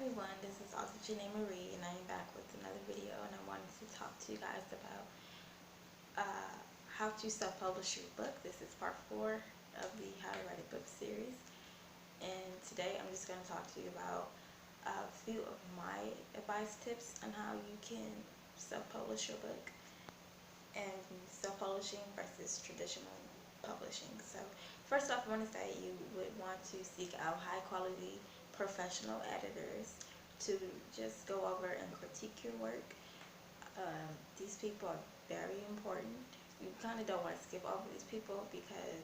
everyone, this is author Janae Marie and I am back with another video, and I wanted to talk to you guys about how to self-publish your book. This is part 4 of the How to Write a Book series, and today I'm just going to talk to you about a few of my advice tips on how you can self-publish your book and self-publishing versus traditional publishing. So first off, I want to say you would want to seek out high quality professional editors to just go over and critique your work. These people are very important. You kind of don't want to skip over these people because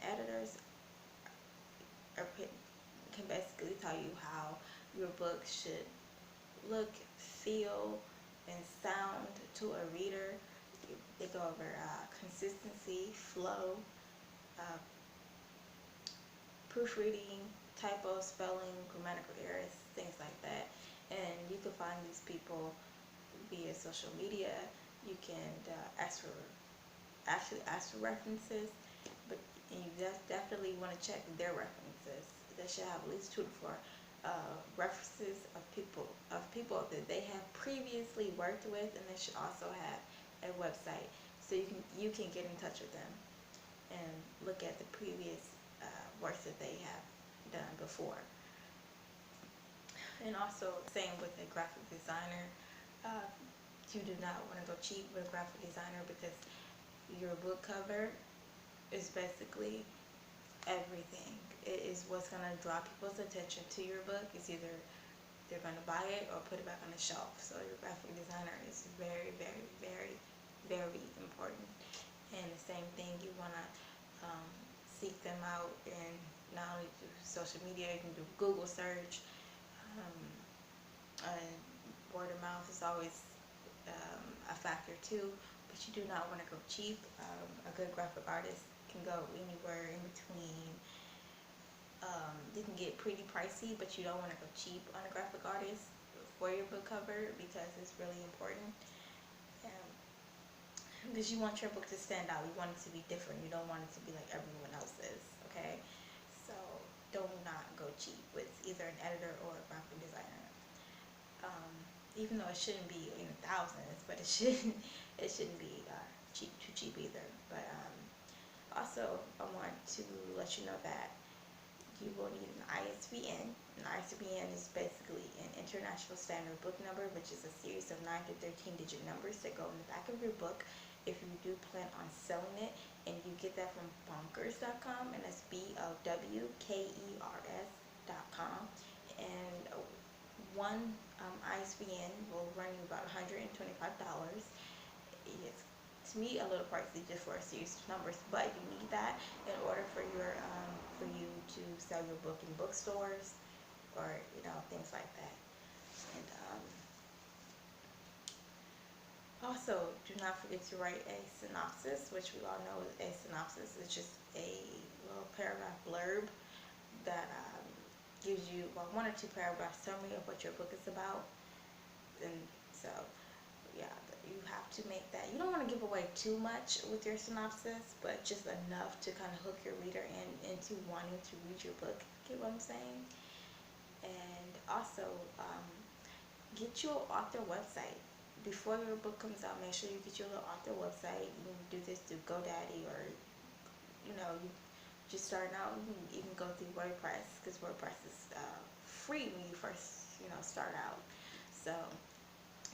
editors can basically tell you how your book should look, feel, and sound to a reader. They go over consistency, flow, uh, proofreading, typos, spelling, grammatical errors, things like that. And you can find these people via social media. You can ask for references, but you definitely want to check their references. They should have at least 2 to 4 references of people that they have previously worked with, and they should also have a website so you can get in touch with them and look at the previous works that they have done before. And also, same with a graphic designer. You do not want to go cheap with a graphic designer because your book cover is basically everything. It is what's going to draw people's attention to your book. It's either they're going to buy it or put it back on the shelf. So your graphic designer is very, very, very, very important. And the same thing, you want to seek them out, and not only do social media, you can do Google search. And word of mouth is always a factor too, but you do not want to go cheap. A good graphic artist can go anywhere in between. They can get pretty pricey, but you don't want to go cheap on a graphic artist for your book cover because it's really important. Because you want your book to stand out. You want it to be different. You don't want it to be like everyone else's, okay? So do not go cheap with either an editor or a graphic designer. Even though it shouldn't be in the thousands, but it shouldn't be too cheap either. But also, I want to let you know that you will need an ISBN. An ISBN is basically an International Standard Book Number, which is a series of 9 to 13-digit numbers that go in the back of your book if you do plan on selling it. And you get that from bonkers.com, and that's BOWKERS.com. And one ISBN will run you about $125. It's, to me, a little pricey just for a series of numbers, but you need that in order for you to sell your book in bookstores or things like that. And also, do not forget to write a synopsis, which we all know a synopsis is just a little paragraph blurb that gives you about 1 or 2 paragraph summary of what your book is about. And so, yeah, you have to make that. You don't want to give away too much with your synopsis, but just enough to kind of hook your reader into wanting to read your book. Get what I'm saying? And also, get your author website. Before your book comes out, make sure you get your little author website. You can do this through GoDaddy, or you just starting out, you can even go through WordPress, because WordPress is free when you first start out. So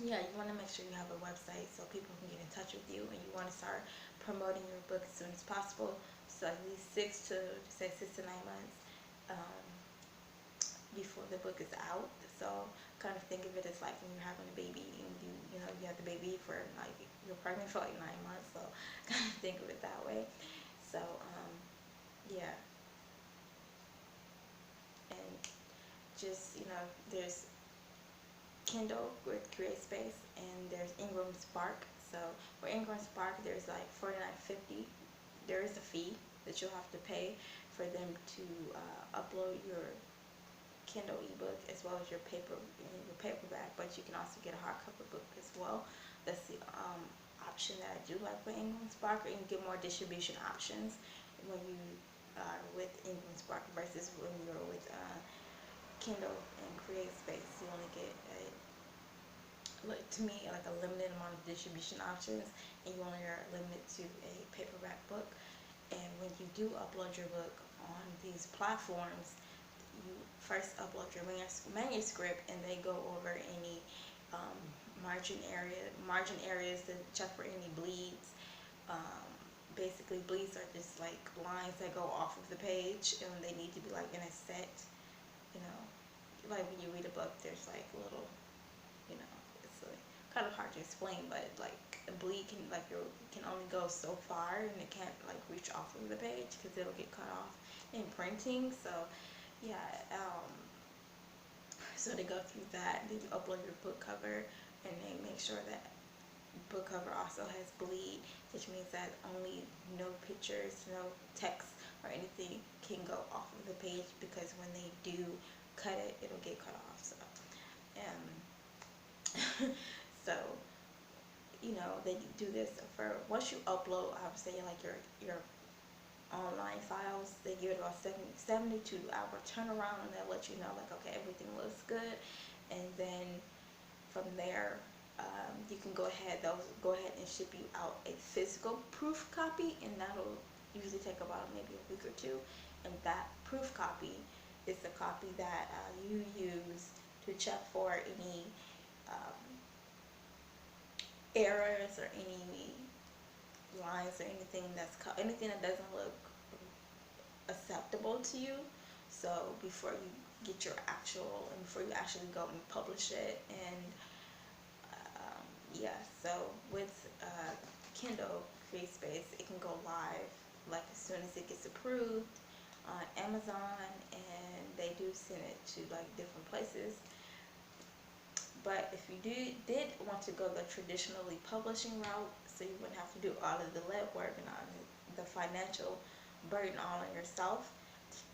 yeah, you want to make sure you have a website so people can get in touch with you, and you want to start promoting your book as soon as possible. So at least 6 to 9 months before the book is out. So kind of think of it as like when you're having a baby and you have the baby for like, you're pregnant for like 9 months. So kind of think of it that way. So yeah, and just there's Kindle with Createspace, and there's Ingram Spark. So for Ingram Spark, there's like $49.50. There is a fee that you'll have to pay for them to upload your Kindle ebook as well as your paperback, but you can also get a hardcover book as well. That's the option that I do like with Ingram Spark. You can get more distribution options when you are with Ingram Spark versus when you're with Kindle and Createspace, you only get like, to me, like a limited amount of distribution options, and you only are limited to a paperback book. And when you do upload your book on these platforms, you first upload your manuscript, and they go over any um, margin areas to check for any bleeds. Um, Basically, bleeds are just like lines that go off of the page, and they need to be like in a set. You know, like when you read a book, there's like little, you know, it's like kind of hard to explain, but like a bleed can only go so far, and it can't like reach off of the page because it'll get cut off in printing. So yeah, so they go through that. Then you upload your book cover, and they make sure that book cover also has bleed, which means that only no pictures, no text or anything can go off of the page, because when they do cut it, it'll get cut off. So so you know, they do this for once you upload, I would say, like your online files, they give it about 72-hour turnaround, and they'll let you know like, okay, everything looks good. And then from there, you can they'll go ahead and ship you out a physical proof copy, and that'll usually take about maybe a week or two. And that proof copy is the copy that you use to check for any um, errors or any lines or anything that doesn't look acceptable to you. So before you get before you actually go and publish it. And yeah, so with Kindle Createspace, it can go live like as soon as it gets approved on Amazon, and they do send it to like different places. But if you did want to go the traditionally publishing route, so you wouldn't have to do all of the legwork and all the financial burden all on yourself,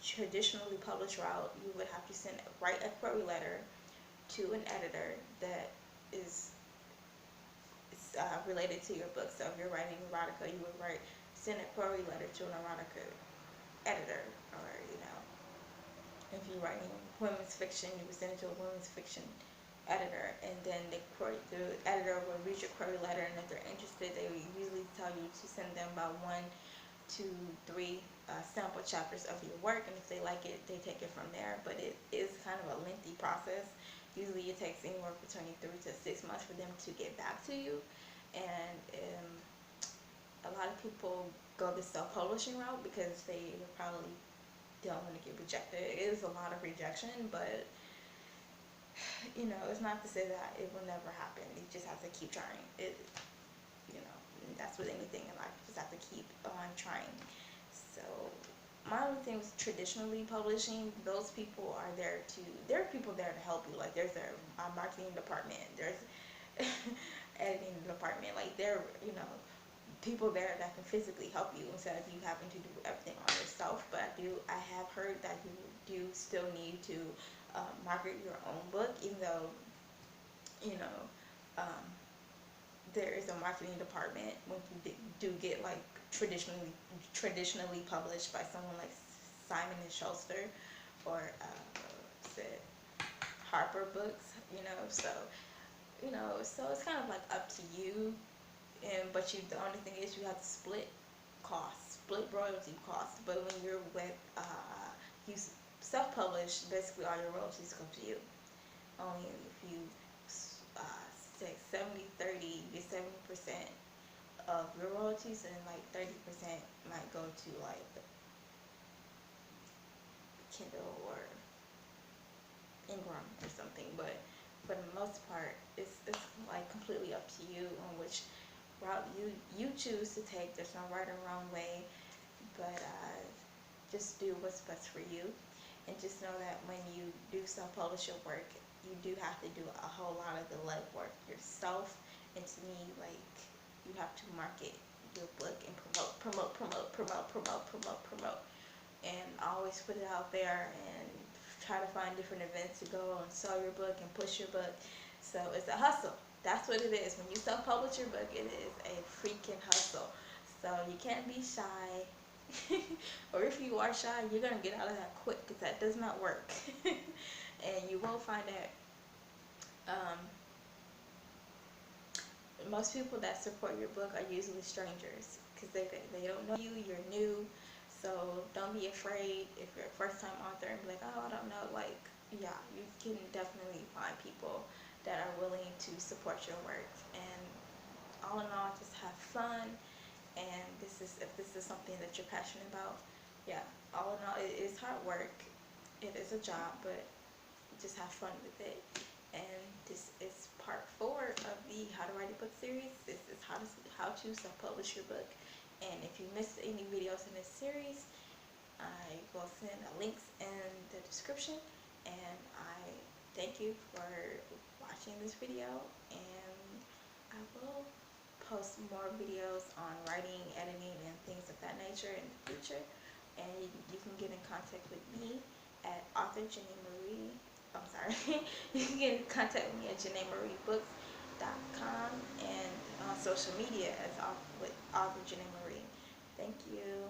traditionally published route, you would have to write a query letter to an editor that is related to your book. So if you're writing erotica, you would send a query letter to an erotica editor, or if you're writing women's fiction, you would send it to a women's fiction editor, and then the editor will read your query letter, and if they're interested, they will usually tell you to send them about 1, 2, 3 sample chapters of your work, and if they like it, they take it from there. But it is kind of a lengthy process. Usually it takes anywhere between 3 to 6 months for them to get back to you. And a lot of people go the self-publishing route because they probably don't want to get rejected. It is a lot of rejection, but it's not to say that it will never happen. You just have to keep trying. That's with anything in life. You just have to keep on trying. So my only thing was traditionally publishing. Those people are there there are people there to help you. Like there's a marketing department. There's editing department. Like there, people there that can physically help you instead of you having to do everything on yourself. But I have heard that you do still need to market your own book, even though um, there is a marketing department when you do get like traditionally published by someone like Simon and Schuster or Harper Books. So it's kind of like up to you. But the only thing is you have to split royalty costs. But when you're with you self-publish, basically all your royalties come to you. Only if you say 70-30, you get 70% of your royalties, and like 30% might go to like Kindle or Ingram or something. But for the most part, it's like completely up to you on which route you choose to take. There's no right or wrong way, but just do what's best for you. And just know that when you do self-publish your work, you do have to do a whole lot of the legwork yourself. And to me, like, you have to market your book and promote, and always put it out there and try to find different events to go and sell your book and push your book. So it's a hustle. That's what it is. When you self-publish your book, it is a freaking hustle. So you can't be shy. Or if you are shy, you're going to get out of that quick, because that does not work. you will find that um, most people that support your book are usually strangers because they don't know you, you're new. So don't be afraid if you're a first time author and be like, oh, I don't know. Like, yeah, you can definitely find people that are willing to support your work. And all in all, just have fun. And if this is something that you're passionate about, yeah, all in all, it is hard work. It is a job, but just have fun with it. And this is part 4 of the How to Write a Book series. This is how to self-publish your book. And if you missed any videos in this series, I will send links in the description. And I thank you for watching this video. And I will post more videos on writing, editing, and things of that nature in the future. And you can get in contact with me at author Jenny Marie. I'm sorry. You can get in contact with me at JenneMarieBooks.com and on social media as with author Jenny Marie. Thank you.